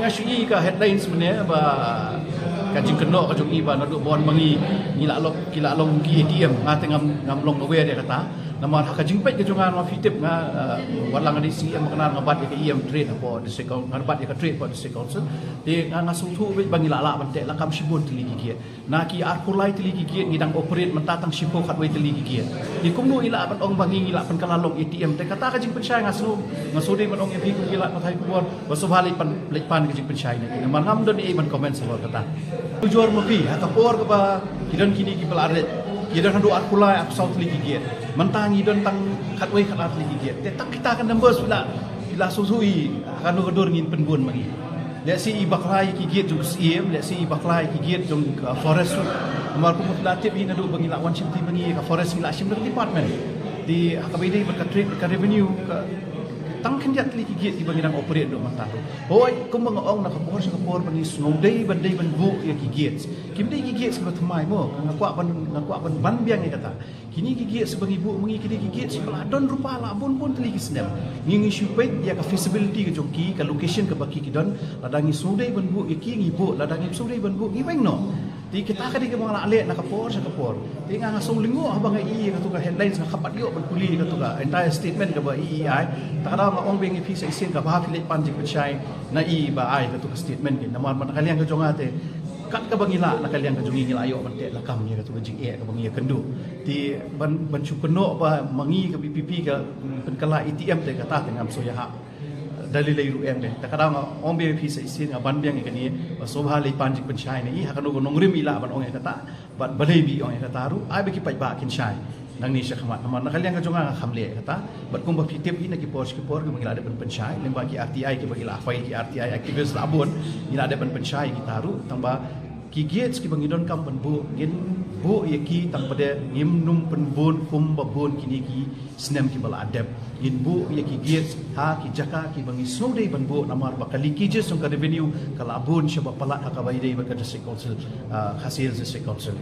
ngasui ka headline sebenarnya ba kajing kenok kajung iba naduk bon bangi kila long ki ATM ngam long awe dia kata nama kajing pet kajungan ma fitip walang di si makna ngabat ke IM trade apa di sekon ngabat ke trade apa di sekon di ngasung thu bangi lala bante lakam sibun tili gigiet na ki arkulai tili gigiet ngidang operate mentatang sipo khatwai tili gigiet di kumno ila ban ong bangi ila pan kalalong ATM te kata kajing pensai ngasu de ban ong MP ku ila pathai kubor wasubhali pan lekpan kajing pensai ni nama ngam don ban comment sebab kata tujuan mopi kapor ke ba kidan kini ki pelaret kidan handu arkulai ap south tili gigiet mentangi don tang khatwai khat tili gigiet te tak kita kan numbers bila susui kan kedur ngin penbun magi lihat si ibaklai gigiet jung CM lihat si ibaklai gigiet jung forest amar ku mutlatib ina do bangi lawan simti bangi ka forest ila sim department di akabidi berkatrit ka revenue ka tang kenjat li gigiet di bangi nang operate do mata tu hoi kum bangaong na kapor bangi snodai bandai banbu ya gigiet kimdai gigiet sebab thmai mo ngakwa ban ban biang ni kata kini gigiet sebagai ibu mengi kini gigiet sebelah don rupa la bun teli kisnem ngingi supaya ya ka feasibility ke joki ka location ke baki kidon ladangi snodai banbu iki ngibu ladangi snodai banbu ngibeng no di kita kadi ke mga lale nakapor sa kapor di nga ngasong lingo habang ai ka tuga headlines nga kapat yo ban kuli ka tuga entire statement ka ba EEI takada nga ong bengi fisa isin ka ba filet panjik pechay na i ba ai ka tuga statement kin naman nakaliang ka jongate kat ka bangila nakaliang ka jongi ngila ayo bante lakam ni ka tuga jing ka bangi kendu di ban chukuno ba mangi ka BPP ka penkala ATM te kata tengam soya dalil iru em deh takada nga ong be pisa isin nga ban biang ikani sobha le panjik penchai ni hakano nongrim ila ban ong kata bat balebi ong kata ru ai be ki pai ba kin chai nang ni syakhamat naman nakaliang ka jonga khamle kata bat kum ba fitip ina ki por ki mangila de ban penchai lemba ki RTI ki bagila file ki RTI activist labun ila de ban penchai ki taru tamba ki giet ki bangidon kam penbu gin bu yaki tang pada ngim num penbun kum babun kini ki snem ki bala adab gin bu yaki giet ha ki jaka ki bangi snodai banbu namar bakali ki je sung ka revenue kala abun syaba palat hakabai dei bakada council hasil council